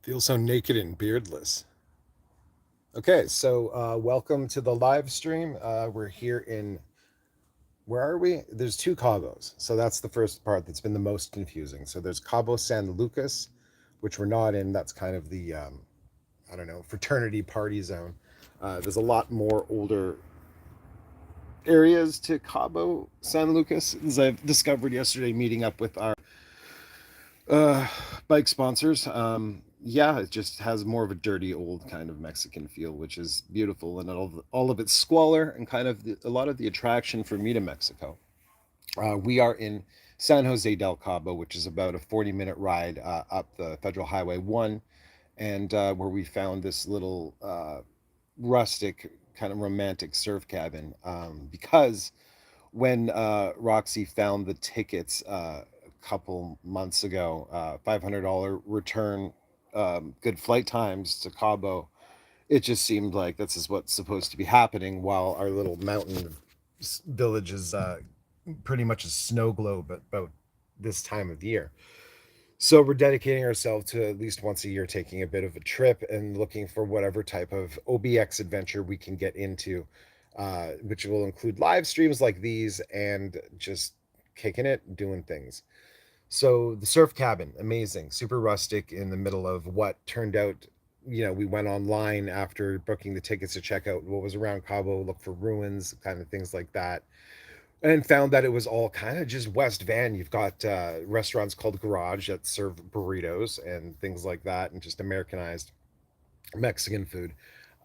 Feel so naked and beardless. Okay, so welcome to the live stream. We're here in, where are we? There's two Cabos. So that's the first part that's been the most confusing. So there's Cabo San Lucas, which we're not in. That's kind of the, I don't know, fraternity party zone. There's a lot more older areas to Cabo San Lucas, as I've discovered yesterday meeting up with our uh, bike sponsors. Yeah, it just has more of a dirty old kind of Mexican feel, which is beautiful, and all of its squalor and kind of a lot of the attraction for me to Mexico. We are in San Jose del Cabo, which is about a 40-minute ride up the Federal Highway 1, and where we found this little rustic, kind of romantic surf cabin. Because when Roxy found the tickets a couple months ago, $500 return, good flight times to Cabo, it just seemed like this is what's supposed to be happening while our little mountain village is pretty much a snow globe at about this time of year. So we're dedicating ourselves to at least once a year taking a bit of a trip and looking for whatever type of OBX adventure we can get into, which will include live streams like these and just kicking it, doing things. So the surf cabin, amazing, super rustic in the middle of what turned out. We went online after booking the tickets to check out what was around Cabo, look for ruins, kind of things like that, and found that it was all kind of just West Van. You've got restaurants called Garage that serve burritos and things like that, and just Americanized Mexican food.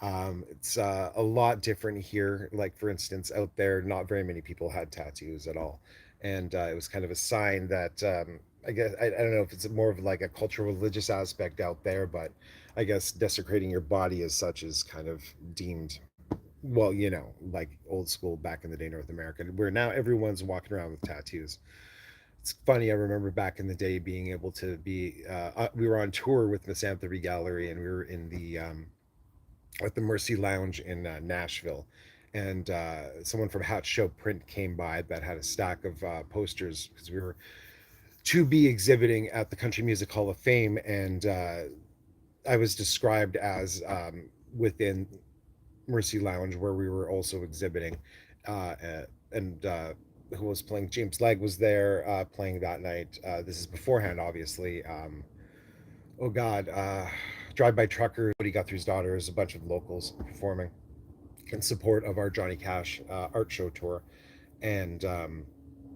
It's a lot different here. Like, for instance, out there, not very many people had tattoos at all. And it was kind of a sign that, I guess, I don't know if it's more of like a cultural religious aspect out there, but I guess desecrating your body as such is kind of deemed, well, like old school back in the day North America, where now everyone's walking around with tattoos. It's funny. I remember back in the day being able to be. We were on tour with Miss Anthony Gallery, and we were in the at the Mercy Lounge in Nashville, and someone from Hat Show Print came by that had a stack of posters because we were to be exhibiting at the Country Music Hall of Fame, and I was described as within Mercy Lounge, where we were also exhibiting, and who was playing? James Legg was there playing that night. This is beforehand, obviously. Oh God, Drive By Truckers, Woody Guthrie's Daughters, a bunch of locals performing in support of our Johnny Cash art show tour. And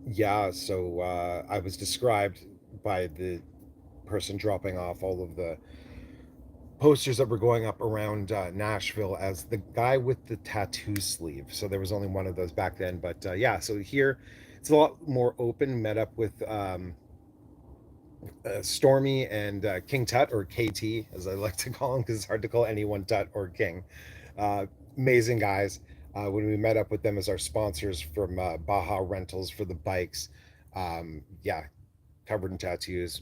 yeah, so I was described by the person dropping off all of the posters that were going up around Nashville as the guy with the tattoo sleeve. So there was only one of those back then. But yeah, so here it's a lot more open. Met up with Stormy and King Tut, or KT, as I like to call him, because it's hard to call anyone Tut or King. Amazing guys. When we met up with them as our sponsors from Baja Rentals for the bikes, yeah, covered in tattoos,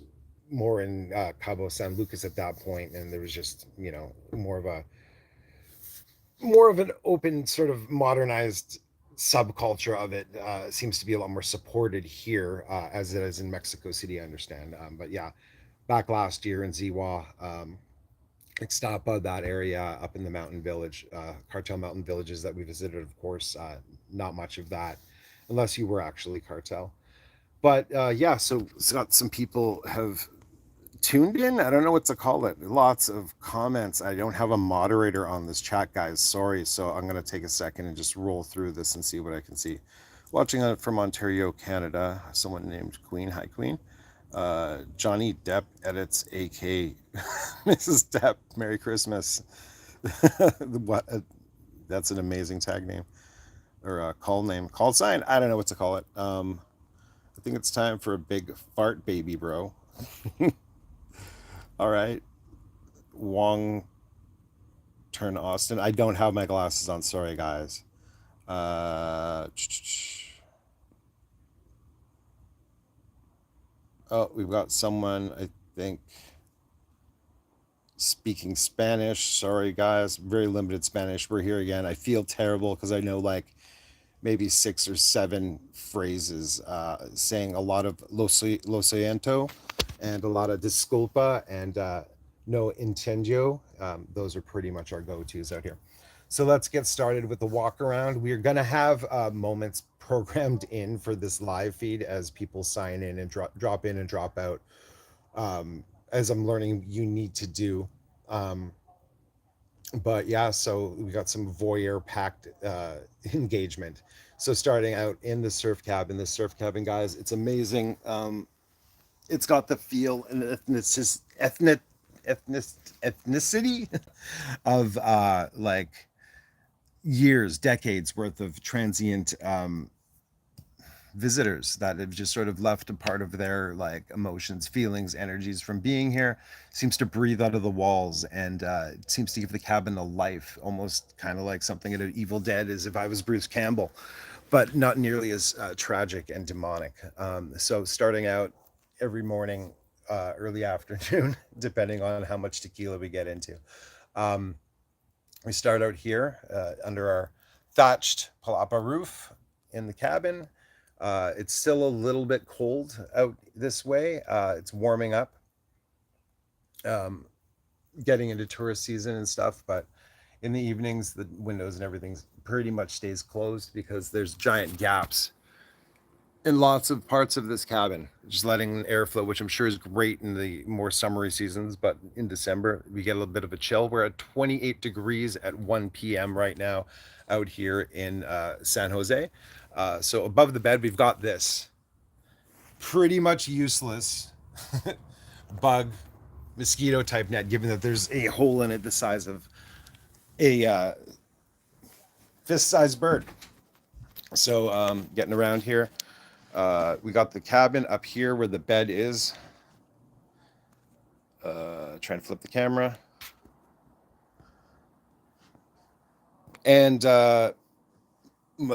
more in Cabo San Lucas at that point, and there was just more of an open sort of modernized subculture of it. Seems to be a lot more supported here as it is in Mexico City, I understand. But yeah, back last year in Ziwa, Ixtapa, that area up in the mountain village, cartel mountain villages that we visited, of course, not much of that, unless you were actually cartel. But yeah, so it's got some people have tuned in. I don't know what to call it. Lots of comments. I don't have a moderator on this chat, guys. Sorry. So I'm going to take a second and just roll through this and see what I can see. Watching it from Ontario, Canada. Someone named Queen. Hi, Queen. Johnny Depp edits AK Mrs. Depp. Merry Christmas. What? That's an amazing tag name or call name. Call sign. I don't know what to call it. I think it's time for a big fart baby, bro. All right. Wong turn Austin. I don't have my glasses on. Sorry, guys. Uh, oh, we've got someone, I think, speaking Spanish. Sorry, guys. Very limited Spanish. We're here again. I feel terrible because I know like maybe six or seven phrases, saying a lot of lo siento and a lot of disculpa and no incendio. Those are pretty much our go-tos out here. So let's get started with the walk around. We're going to have moments programmed in for this live feed as people sign in and drop in and drop out. As I'm learning, you need to do. Um, but yeah, so we got some voyeur packed engagement. So starting out in the surf cabin, guys, it's amazing. It's got the feel and ethnicity of like years, decades worth of transient visitors that have just sort of left a part of their like emotions, feelings, energies from being here. Seems to breathe out of the walls, and it seems to give the cabin a life, almost kind of like something at an Evil Dead, as if I was Bruce Campbell, but not nearly as tragic and demonic. So starting out every morning, early afternoon, depending on how much tequila we get into. Um, we start out here under our thatched palapa roof in the cabin. It's still a little bit cold out this way. It's warming up, um, getting into tourist season and stuff. But in the evenings, the windows and everything pretty much stays closed because there's giant gaps in lots of parts of this cabin, just letting airflow, which I'm sure is great in the more summery seasons. But in December, we get a little bit of a chill. We're at 28 degrees at 1 p.m. right now out here in San Jose. So above the bed, we've got this pretty much useless bug mosquito type net, given that there's a hole in it the size of a fist-sized bird. So getting around here, we got the cabin up here where the bed is. Trying to flip the camera. And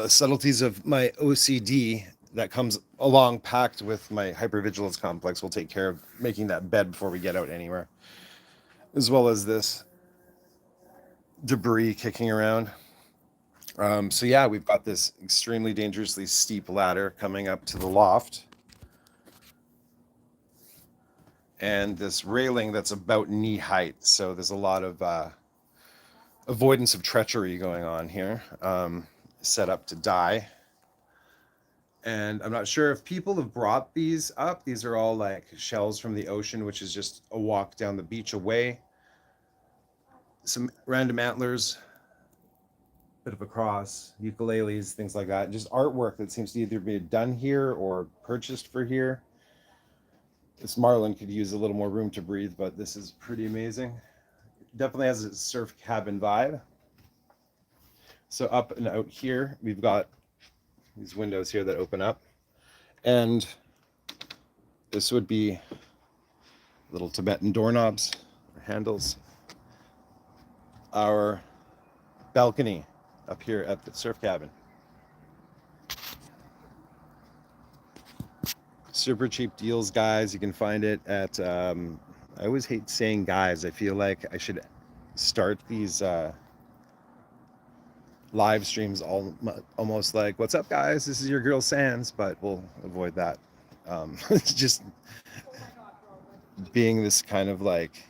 subtleties of my OCD that comes along packed with my hypervigilance complex will take care of making that bed before we get out anywhere, as well as this debris kicking around. So yeah, we've got this extremely dangerously steep ladder coming up to the loft, and this railing that's about knee height. So there's a lot of avoidance of treachery going on here, set up to die. And I'm not sure if people have brought these up. These are all like shells from the ocean, which is just a walk down the beach away. Some random antlers, bit of a cross, ukuleles, things like that. Just artwork that seems to either be done here or purchased for here. This marlin could use a little more room to breathe, but this is pretty amazing. Definitely has a surf cabin vibe. So up and out here, we've got these windows here that open up, and this would be little Tibetan doorknobs or handles. Our balcony up here at the surf cabin. Super cheap deals, guys. You can find it at I always hate saying guys. I feel like I should start these live streams almost like, what's up, guys, this is your girl Sans, but we'll avoid that. It's just being this kind of like,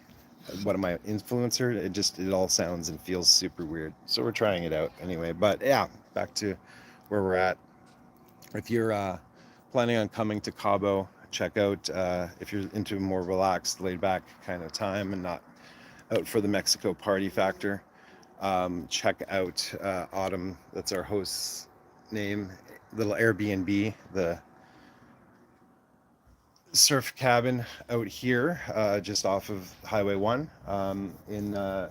what am I, influencer? It all sounds and feels super weird, so we're trying it out anyway. But yeah, back to where we're at. If you're planning on coming to Cabo, check out, if you're into a more relaxed, laid back kind of time and not out for the Mexico party factor, check out Autumn, that's our host's name, little Airbnb, the surf cabin out here, just off of Highway 1 in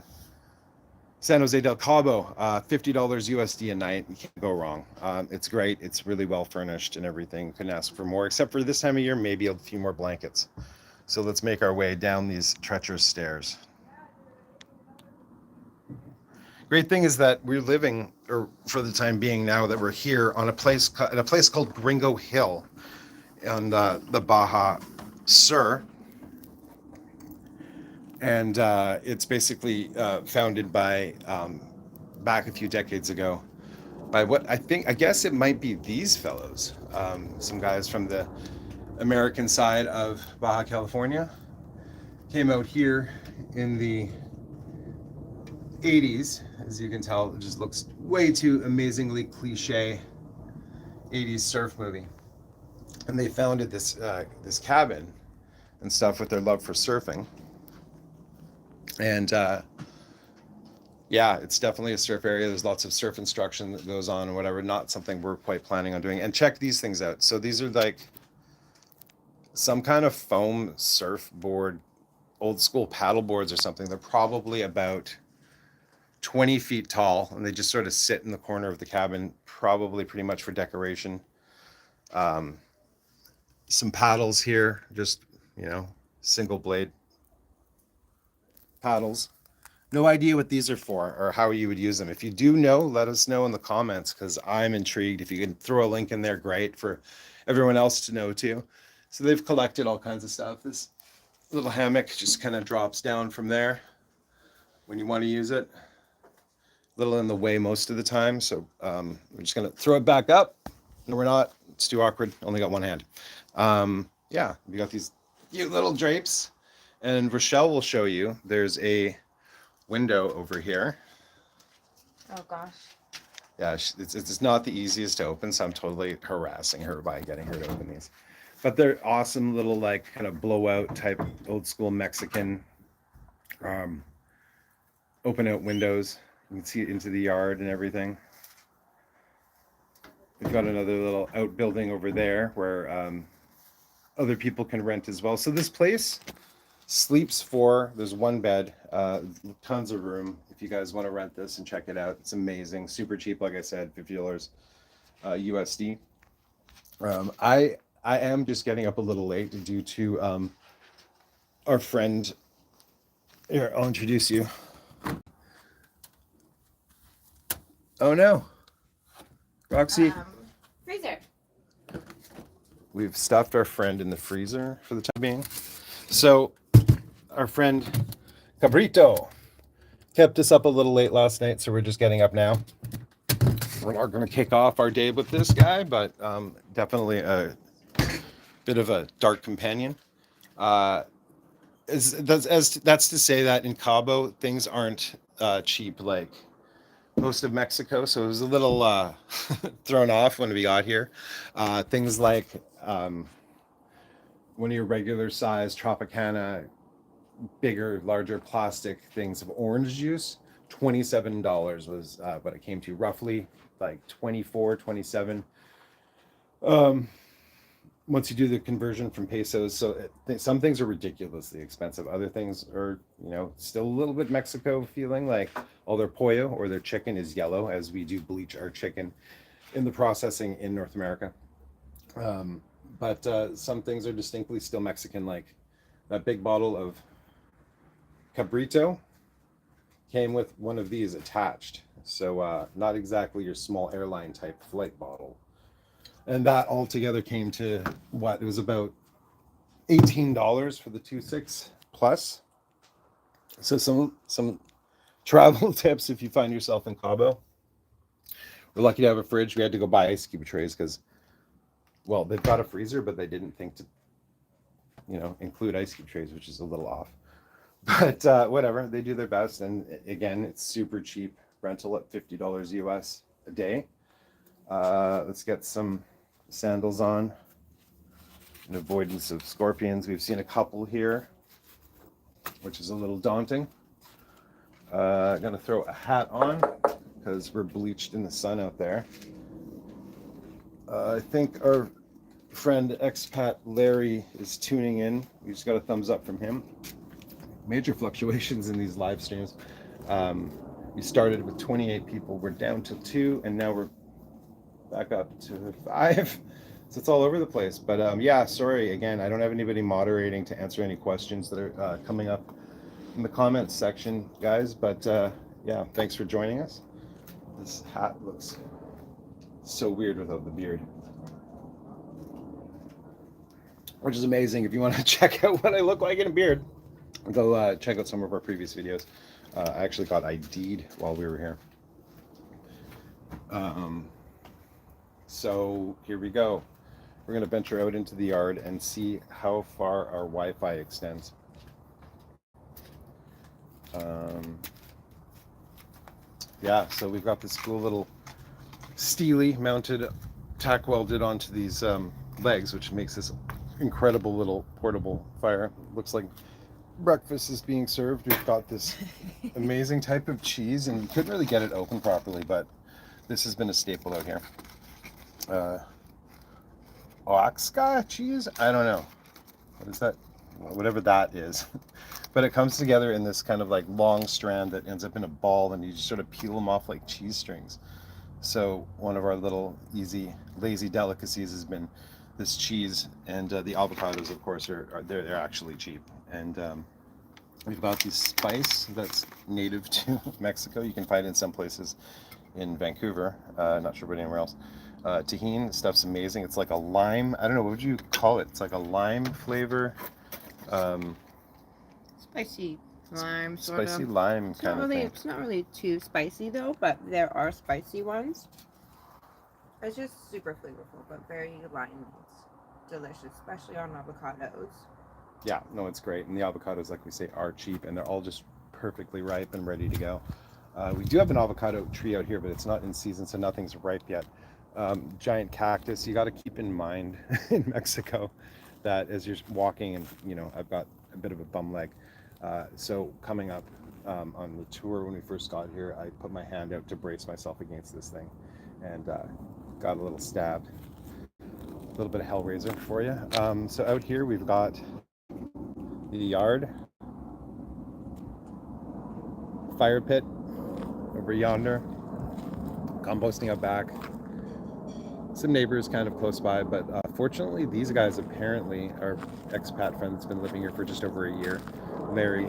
San Jose del Cabo. $50 USD a night. You can't go wrong. It's great. It's really well furnished and everything. Couldn't ask for more, except for this time of year, maybe a few more blankets. So let's make our way down these treacherous stairs. Great thing is that we're living, or for the time being now that we're here, on a place called Gringo Hill on the Baja Sur. And it's basically founded by, back a few decades ago, by I guess it might be these fellows, some guys from the American side of Baja California, came out here in the 80s. As you can tell, it just looks way too amazingly cliche 80s surf movie. And they founded this this cabin and stuff with their love for surfing. And yeah, it's definitely a surf area. There's lots of surf instruction that goes on and whatever. Not something we're quite planning on doing. And check these things out. So these are like some kind of foam surfboard, old school paddle boards or something. They're probably about 20 feet tall, and they just sort of sit in the corner of the cabin, probably pretty much for decoration. Some paddles here, just, you know, single blade paddles. No idea what these are for or how you would use them. If you do know, let us know in the comments, because I'm intrigued. If you can throw a link in there, great, for everyone else to know too. So they've collected all kinds of stuff. This little hammock just kind of drops down from there when you want to use it. A little in the way most of the time, so we're just gonna throw it back up. No, we're not. It's too awkward. Only got one hand. Yeah, we got these cute little drapes, and Rochelle will show you. There's a window over here. Oh gosh. Yeah, it's not the easiest to open, so I'm totally harassing her by getting her to open these. But they're awesome little, like, kind of blowout type old school Mexican open out windows. You can see it into the yard and everything. We've got another little outbuilding over there where other people can rent as well. So this place sleeps for, there's one bed, tons of room. If you guys want to rent this and check it out, it's amazing. Super cheap, like I said, $50 USD. I am just getting up a little late due to our friend. Here, I'll introduce you. Oh no, Roxy. Freezer. We've stuffed our friend in the freezer for the time being. So our friend Cabrito kept us up a little late last night, so we're just getting up now. We're not going to kick off our day with this guy, but definitely a bit of a dark companion. That's to say that in Cabo, things aren't cheap like most of Mexico, so it was a little thrown off when we got here. Things like one of your regular size Tropicana, bigger, larger plastic things of orange juice, $27 was what it came to, roughly like 24, 27. Once you do the conversion from pesos, so some things are ridiculously expensive. Other things are, you know, still a little bit Mexico feeling, like all their pollo or their chicken is yellow, as we do bleach our chicken in the processing in North America. But some things are distinctly still Mexican, like that big bottle of Cabrito came with one of these attached. So not exactly your small airline type flight bottle. And that altogether came to what? It was about $18 for the 2.6 plus. So some travel tips if you find yourself in Cabo. We're lucky to have a fridge. We had to go buy ice cube trays because, well, they've got a freezer, but they didn't think to, you know, include ice cube trays, which is a little off. But whatever, they do their best. And again, it's super cheap rental at $50 US a day. Let's get some sandals on in avoidance of scorpions. We've seen a couple here, which is a little daunting. Gonna throw a hat on because we're bleached in the sun out there. I think our friend expat Larry is tuning in. We just got a thumbs up from him. Major fluctuations in these live streams. We started with 28 people, we're down to 2, and now we're back up to 5. So it's all over the place. But yeah, sorry again, I don't have anybody moderating to answer any questions that are coming up in the comments section, guys. But yeah, thanks for joining us. This hat looks so weird without the beard, which is amazing. If you want to check out what I look like in a beard, go check out some of our previous videos. I actually got ID'd while we were here. So here we go. We're going to venture out into the yard and see how far our Wi-Fi extends. Yeah, so we've got this cool little steely mounted, tack welded onto these legs, which makes this incredible little portable fire. Looks like breakfast is being served. We've got this amazing type of cheese, and you couldn't really get it open properly, but this has been a staple out here. Oaxaca cheese? I don't know. What is that? Whatever that is. But it comes together in this kind of like long strand that ends up in a ball, and you just sort of peel them off like cheese strings. So one of our little easy, lazy delicacies has been this cheese, and the avocados, of course, they're actually cheap. And we've got this spice that's native to Mexico. You can find it in some places in Vancouver. Not sure about anywhere else. Tahini stuff's amazing. It's like a lime. I don't know, what would you call it? It's like a lime flavor. Spicy lime, sort Spicy of. lime It's kind not of really. thing. It's not really too spicy though, but there are spicy ones. It's just super flavorful, but very limey. It's delicious, especially on avocados. Yeah, no, it's great. And the avocados, like we say, are cheap, and they're all just perfectly ripe and ready to go. We do have an avocado tree out here, but it's not in season, so nothing's ripe yet. Giant cactus. You got to keep in mind in Mexico that as you're walking, and I've got a bit of a bum leg. So coming up on the tour when we first got here, I put my hand out to brace myself against this thing, and got a little stabbed. A little bit of Hellraiser for you. So out here we've got the yard, fire pit over yonder, composting out back, some neighbors kind of close by, but fortunately these guys apparently are expat friend that's been living here for just over a year, Larry.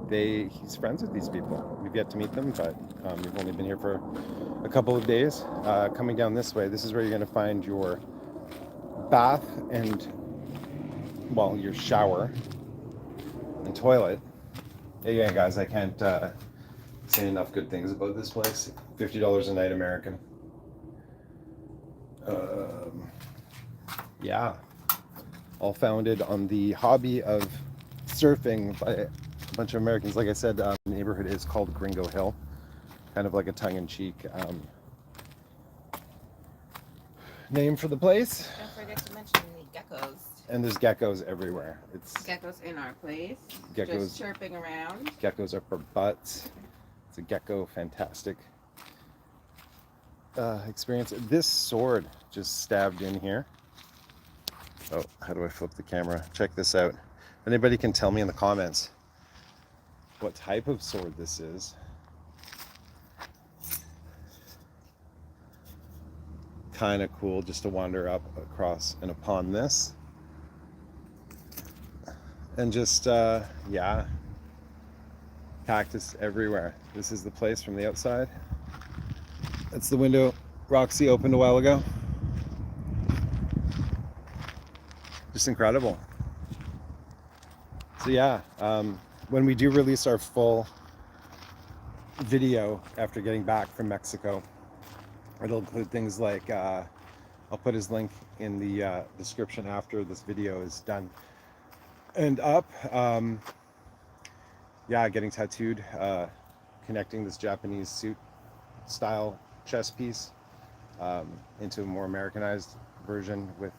He's friends with these people. We've yet to meet them, but we've only been here for a couple of days. Coming down this way, this is where you're going to find your bath and, well, your shower and toilet. Yeah, guys, I can't say enough good things about this place. $50 a night American. Yeah, all founded on the hobby of surfing by a bunch of Americans. Like I said, the neighborhood is called Gringo Hill, kind of like a tongue-in-cheek name for the place. Don't forget to mention the geckos. And there's geckos everywhere. It's Geckos in our place. Geckos. Just chirping around. Geckos are for butts. It's a gecko fantastic experience. This sword just stabbed in here. Oh, how do I flip the camera? Check this out. If anybody can tell me in the comments what type of sword this is. Kind of cool just to wander up across and upon this. And just, yeah, cactus everywhere. This is the place from the outside. That's the window Roxy opened a while ago. Just incredible. So yeah, when we do release our full video after getting back from Mexico, it'll include things like, I'll put his link in the description after this video is done and up. Yeah, getting tattooed, connecting this Japanese suit style chest piece into a more Americanized version with,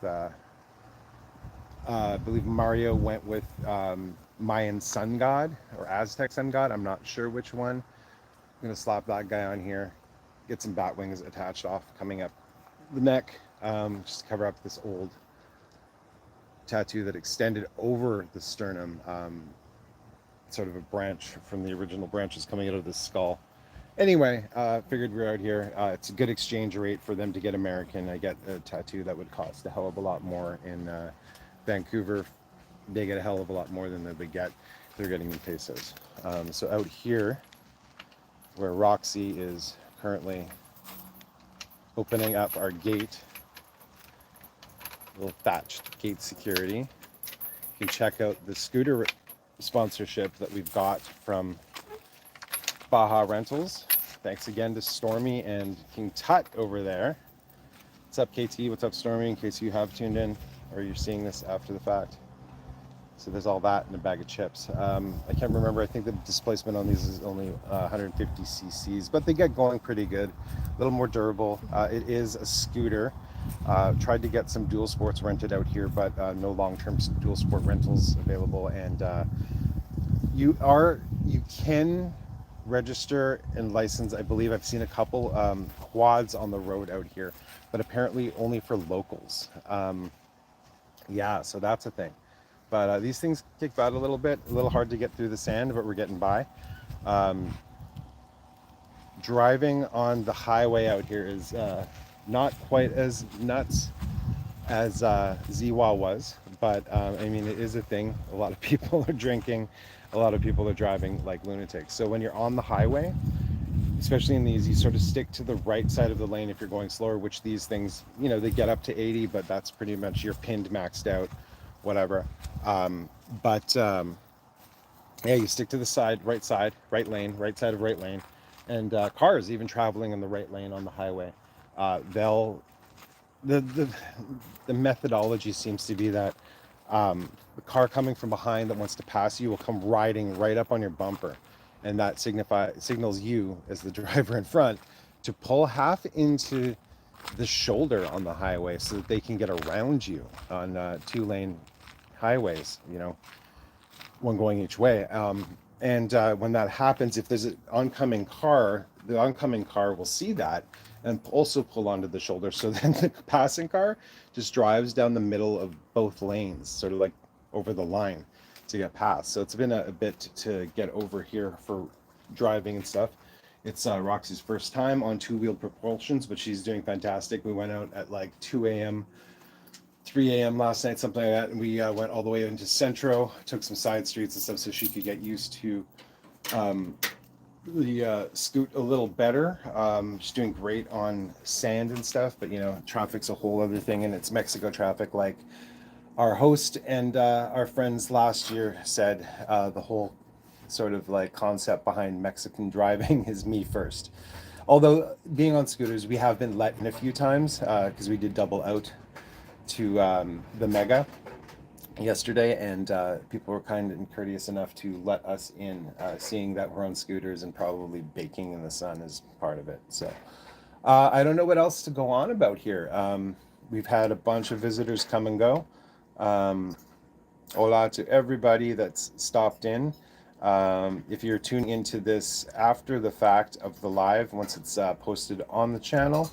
I believe Mario went with Mayan sun god or Aztec sun god. I'm not sure which one. I'm gonna slap that guy on here, get some bat wings attached off coming up the neck, just to cover up this old tattoo that extended over the sternum, sort of a branch from the original branches coming out of the skull. Anyway, figured we were out here. It's a good exchange rate for them to get American. I get a tattoo that would cost a hell of a lot more in Vancouver. They get a hell of a lot more than they get. They're getting in pesos. So out here, where Roxy is currently opening up our gate, little thatched gate security. You can check out the scooter sponsorship that we've got from Baja Rentals. Thanks again to Stormy and King Tut over there. What's up, KT? What's up, Stormy? In case you have tuned in or you're seeing this after the fact. So there's all that in a bag of chips. I can't remember. I think the displacement on these is only 150 cc's, but they get going pretty good. A little more durable. It is a scooter. Tried to get some dual sports rented out here, but no long-term dual sport rentals available. And you can register and license. I believe I've seen a couple quads on the road out here, but apparently only for locals. Yeah, so that's a thing. But these things kick butt a little bit, a little hard to get through the sand, but we're getting by. Um, Driving on the highway out here is not quite as nuts as Ziwa was, but I mean, it is a thing. A lot of people are drinking, a lot of people are driving like lunatics. So when you're on the highway, especially in these, you sort of stick to the right side of the lane if you're going slower, which these things, you know, they get up to 80, but that's pretty much you're pinned, maxed out, whatever. But yeah, you stick to the side, right lane, right side of right lane. And cars, even traveling in the right lane on the highway, they'll the the methodology seems to be that the car coming from behind that wants to pass you will come riding right up on your bumper, and that signals you as the driver in front to pull half into the shoulder on the highway so that they can get around you on two-lane highways, you know, one going each way. And when that happens, if there's an oncoming car, the oncoming car will see that and also pull onto the shoulder. So then the passing car just drives down the middle of both lanes, sort of like over the line to get past. So it's been a bit to get over here for driving and stuff. It's Roxy's first time on two-wheel propulsions, but she's doing fantastic. We went out at like 2 a.m., 3 a.m. last night, something like that, and we went all the way into Centro, took some side streets and stuff so she could get used to the scoot a little better. She's doing great on sand and stuff, but you know, traffic's a whole other thing, and it's Mexico traffic, like our host and our friends last year said. The whole sort of like concept behind Mexican driving is me first. Although being on scooters, we have been let in a few times because we did double out to the Mega yesterday, and people were kind and courteous enough to let us in, seeing that we're on scooters and probably baking in the sun is part of it. So I don't know what else to go on about here. We've had a bunch of visitors come and go. Hola to everybody that's stopped in. If you're tuning into this after the fact of the live, once it's posted on the channel,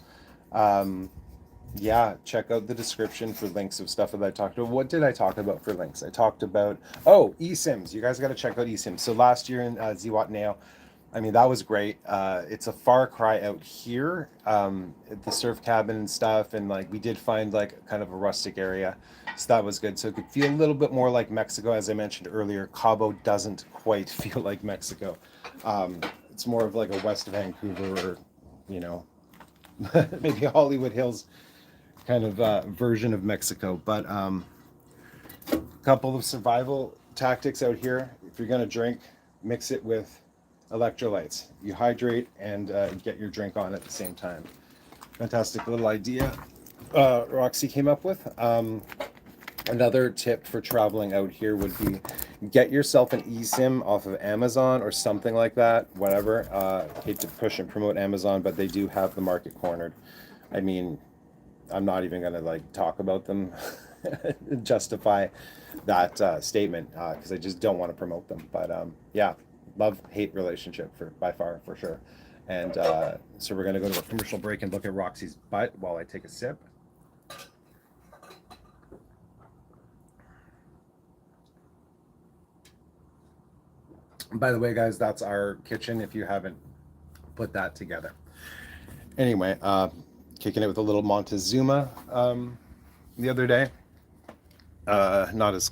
yeah, check out the description for links of stuff that I talked about. What did I talk about for links? I talked about, eSIMs. You guys got to check out eSIMs. So last year in Zihuatanejo, I mean, that was great. It's a far cry out here, at the surf cabin and stuff. And like, we did find like kind of a rustic area. So that was good. So it could feel a little bit more like Mexico. As I mentioned earlier, Cabo doesn't quite feel like Mexico. It's more of like a West Vancouver or, you know, maybe Hollywood Hills kind of version of Mexico. But a couple of survival tactics out here. If you're going to drink, mix it with electrolytes. You hydrate and get your drink on at the same time. Fantastic little idea Roxy came up with. Another tip for traveling out here would be get yourself an eSIM off of Amazon or something like that, whatever. Hate to push and promote Amazon, but they do have the market cornered. I mean, I'm not even going to like talk about them, justify that statement, because I just don't want to promote them. But yeah, love-hate relationship by far, for sure. And so we're going to go to a commercial break and look at Roxy's butt while I take a sip. By the way, guys, that's our kitchen if you haven't put that together. Anyway, kicking it with a little Montezuma the other day. Not as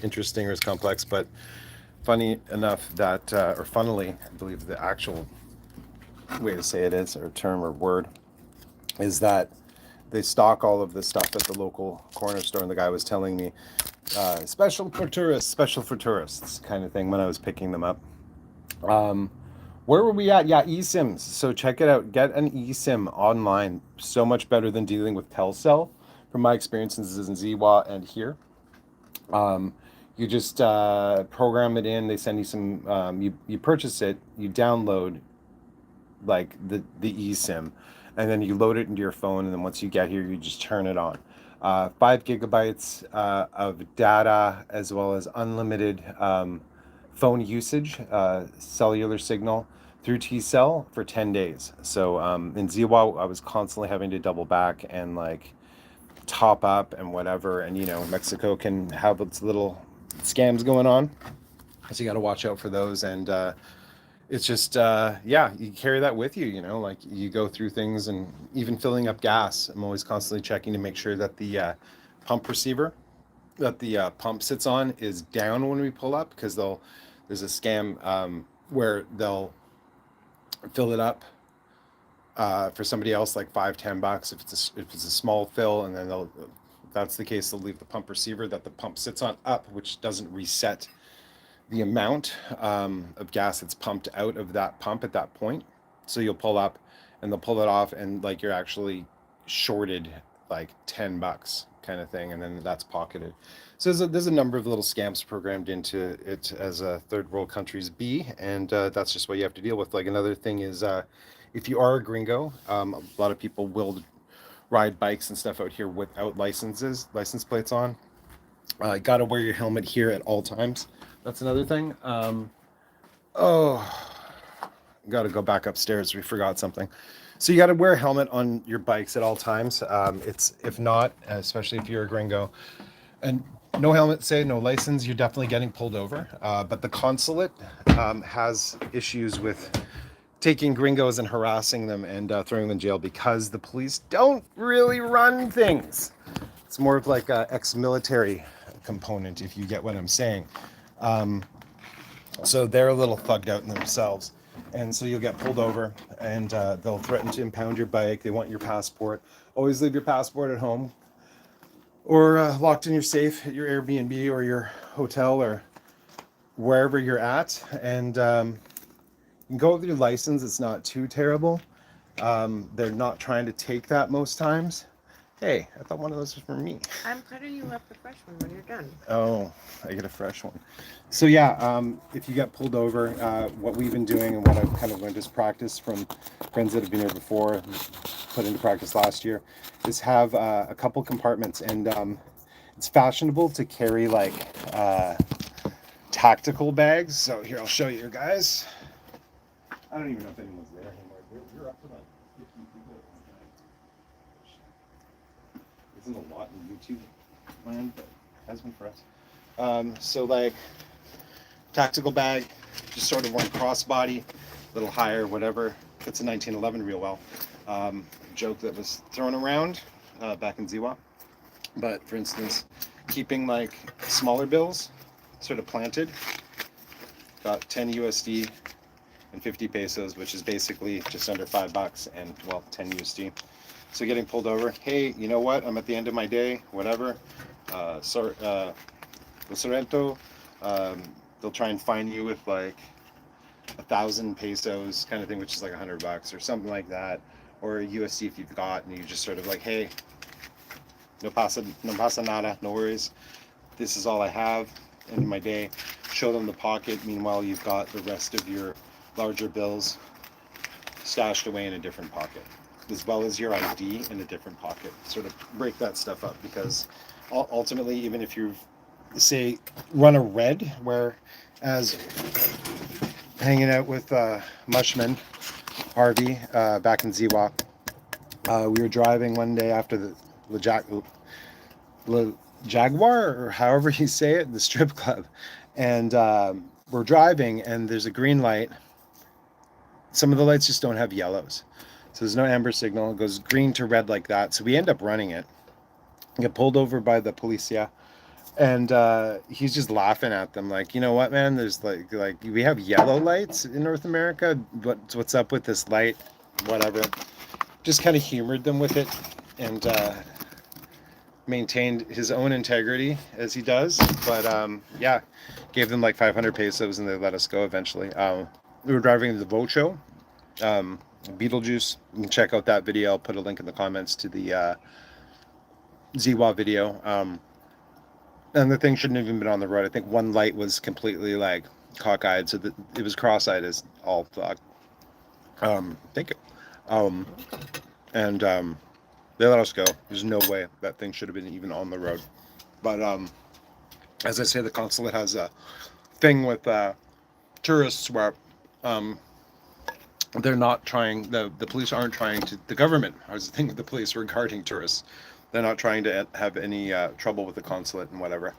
interesting or as complex, but funny enough that, or funnily, I believe the actual way to say it is, or term or word, is that they stock all of this stuff at the local corner store, and the guy was telling me, special for tourists kind of thing when I was picking them up. Where were we at? Yeah, eSIMs. So check it out. Get an eSIM online. So much better than dealing with Telcel, from my experiences in Ziwa and here. You You just program it in. They send you some. You purchase it. You download like the eSIM, and then you load it into your phone. And then once you get here, you just turn it on. 5 gigabytes of data, as well as unlimited phone usage, cellular signal through T-Cell for 10 days. So in Ziwa, I was constantly having to double back and like top up and whatever. And Mexico can have its little scams going on, so you got to watch out for those. And it's just yeah, you carry that with you, like you go through things. And even filling up gas, I'm always constantly checking to make sure that the pump receiver that the pump sits on is down when we pull up, because there's a scam where they'll fill it up for somebody else like $5-10 if it's a small fill, and then if that's the case, they'll leave the pump receiver that the pump sits on up, which doesn't reset the amount of gas that's pumped out of that pump at that point. So you'll pull up and they'll pull it off, and like you're actually shorted like $10 kind of thing, and then that's pocketed. So there's a number of little scams programmed into it as third world countries be, and that's just what you have to deal with. Like another thing is if you are a gringo, a lot of people will ride bikes and stuff out here without license plates on. Got to wear your helmet here at all times. That's another thing. Oh, got to go back upstairs. We forgot something. So you got to wear a helmet on your bikes at all times. It's if not, especially if you're a gringo, and no helmet, say no license, you're definitely getting pulled over. But the consulate has issues with taking gringos and harassing them and throwing them in jail, because the police don't really run things. It's more of like a ex-military component, if you get what I'm saying. So they're a little thugged out in themselves. And so you'll get pulled over, and they'll threaten to impound your bike. They want your passport. Always leave your passport at home, or locked in your safe at your Airbnb or your hotel or wherever you're at. And you can go with your license. It's not too terrible. They're not trying to take that most times. Hey, I thought one of those was for me. I'm cutting you up the fresh one when you're done. Oh, I get a fresh one. So yeah, if you get pulled over, what we've been doing and what I've kind of learned as practice from friends that have been here before, put into practice last year, is have a couple compartments. And it's fashionable to carry like tactical bags. So here, I'll show you guys. I don't even know if anyone's there anymore. We're up to like 50 people. Isn't a lot in YouTube land, but it has been for us. So like tactical bag, just sort of one crossbody, a little higher, whatever, fits a 1911 real well. Joke that was thrown around back in Ziwa. But for instance, keeping like smaller bills sort of planted, got 10 USD and 50 pesos, which is basically just under $5 and 10 USD. So getting pulled over, hey, you know what? I'm at the end of my day, whatever. Sorrento, they'll try and fine you with like 1,000 pesos kind of thing, which is like $100 or something like that, or USD if you've got, and you just sort of like, hey, no pasa nada, no worries. This is all I have, end of my day. Show them the pocket. Meanwhile, you've got the rest of your larger bills stashed away in a different pocket, as well as your ID in a different pocket. Sort of break that stuff up, because ultimately, even if you say run a red, where as hanging out with Mushman Harvey back in Ziwa, we were driving one day after the Jaguar, or however you say it, the strip club, and we're driving, and there's a green light. Some of the lights just don't have yellows, so there's no amber signal. It goes green to red like that. So we end up running it, get pulled over by the policia, and he's just laughing at them like, you know what, man, there's like we have yellow lights in North America, but what's up with this light, whatever. Just kind of humored them with it, and maintained his own integrity as he does. But yeah, gave them like 500 pesos, and they let us go eventually. We were driving the Vocho, Beetlejuice. You can check out that video. I'll put a link in the comments to the Ziwa video. And the thing shouldn't have even been on the road. I think one light was completely like cockeyed, so that it was cross-eyed as all fuck. Thank you. Um, and they let us go. There's no way that thing should have been even on the road. But as I say, the consulate has a thing with tourists where um, they're not trying. The police aren't trying to. The government has a thing with the police regarding tourists. They're not trying to have any trouble with the consulate and whatever.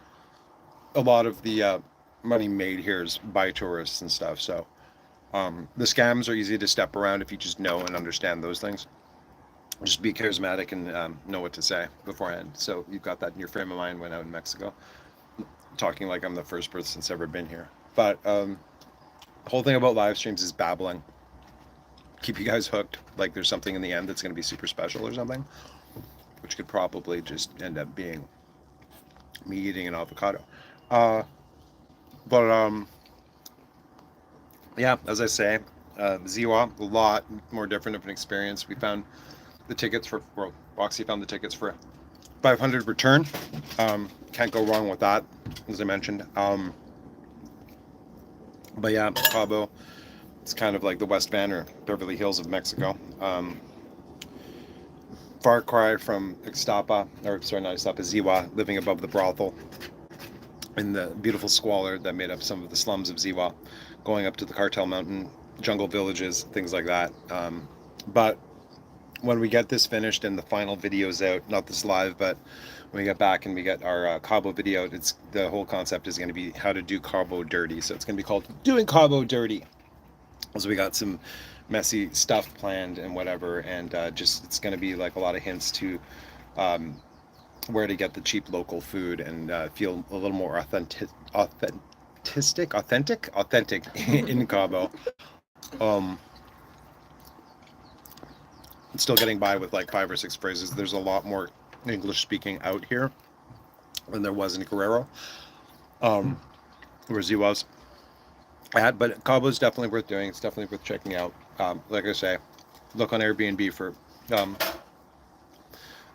A lot of the money made here is by tourists and stuff. So the scams are easy to step around if you just know and understand those things. Just be charismatic and know what to say beforehand. So you've got that in your frame of mind when out in Mexico. Talking like I'm the first person that's ever been here. But the whole thing about live streams is babbling. Keep you guys hooked. Like there's something in the end that's going to be super special or something, which could probably just end up being me eating an avocado. Uh, but yeah, as I say, Ziwa, a lot more different of an experience. We found the tickets for, well, Roxy found the tickets for 500 return. Can't go wrong with that, as I mentioned. But yeah, Cabo, it's kind of like the West Van or Beverly Hills of Mexico. Far cry from Ixtapa, or sorry, not Ixtapa, Ziwa, living above the brothel in the beautiful squalor that made up some of the slums of Ziwa, going up to the Cartel Mountain jungle villages, things like that. But when we get this finished and the final video's out, not this live, but when we get back and we get our Cabo video, it's the whole concept is going to be how to do Cabo dirty. So it's going to be called Doing Cabo Dirty. So we got some messy stuff planned and whatever, and just it's going to be like a lot of hints to where to get the cheap local food and feel a little more authentic in Cabo. Um, Still getting by with like 5 or 6 phrases. There's a lot more English speaking out here than there was in Guerrero, where Z was at. But Cabo is definitely worth doing. It's definitely worth checking out. Like I say, look on Airbnb for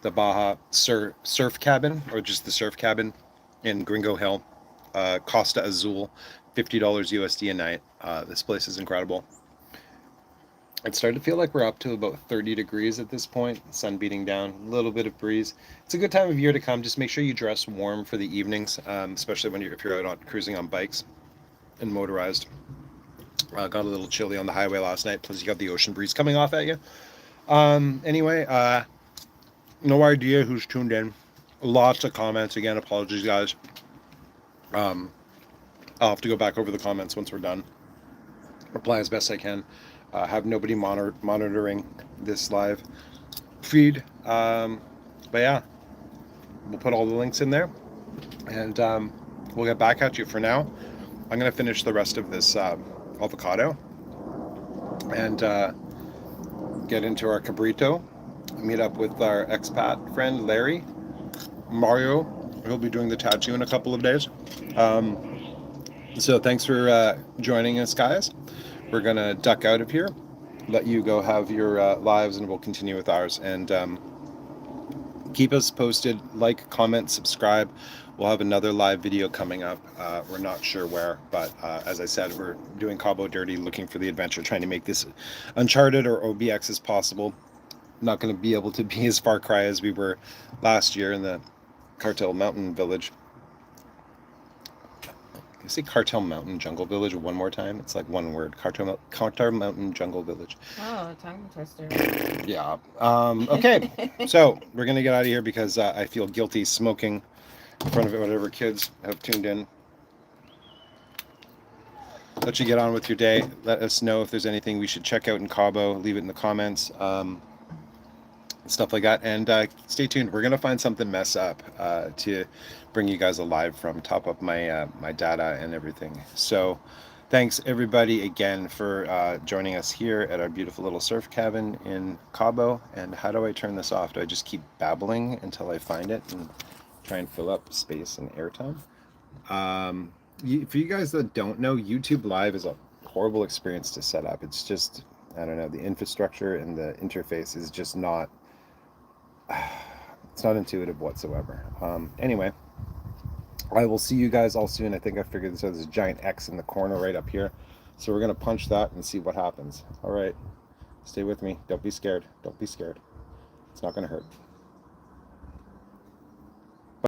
the Baja surf cabin, or just the surf cabin in Gringo Hill, Costa Azul, $50 USD a night. This place is incredible. It's starting to feel like we're up to about 30 degrees at this point. Sun beating down, a little bit of breeze. It's a good time of year to come. Just make sure you dress warm for the evenings, especially when if you're out on cruising on bikes and motorized. Got a little chilly on the highway last night. Plus, you got the ocean breeze coming off at you. Anyway, no idea who's tuned in. Lots of comments. Again, apologies, guys. I'll have to go back over the comments once we're done. Reply as best I can. Have nobody monitoring this live feed. But yeah, we'll put all the links in there, and we'll get back at you. For now, I'm going to finish the rest of this avocado and get into our cabrito, meet up with our expat friend Larry. Mario, he'll be doing the tattoo in a couple of days. So thanks for joining us, guys. We're going to duck out of here, let you go have your lives, and we'll continue with ours. And keep us posted. Like, comment, subscribe. We'll have another live video coming up. We're not sure where, but as I said, we're doing Cabo Dirty, looking for the adventure, trying to make this Uncharted or OBX as possible. Not going to be able to be as far cry as we were last year in the Cartel Mountain Village. Can I say Cartel Mountain Jungle Village one more time? It's like one word. Cartel Mountain Jungle Village. Oh, tongue twister. Yeah. Okay. So we're going to get out of here because I feel guilty smoking in front of whatever kids have tuned in. Let you get on with your day. Let us know if there's anything we should check out in Cabo. Leave it in the comments. Stuff like that. And stay tuned. We're going to find something mess up to bring you guys alive from, top up my my data and everything. So thanks everybody again for joining us here at our beautiful little surf cabin in Cabo. And how do I turn this off? Do I just keep babbling until I find it and try and fill up space and airtime? For you guys that don't know, YouTube Live is a horrible experience to set up. It's just, I don't know, the infrastructure and the interface is just not, it's not intuitive whatsoever. Anyway, I will see you guys all soon. I think I figured this out. There's a giant X in the corner right up here. So we're going to punch that and see what happens. All right. Stay with me. Don't be scared. Don't be scared. It's not going to hurt.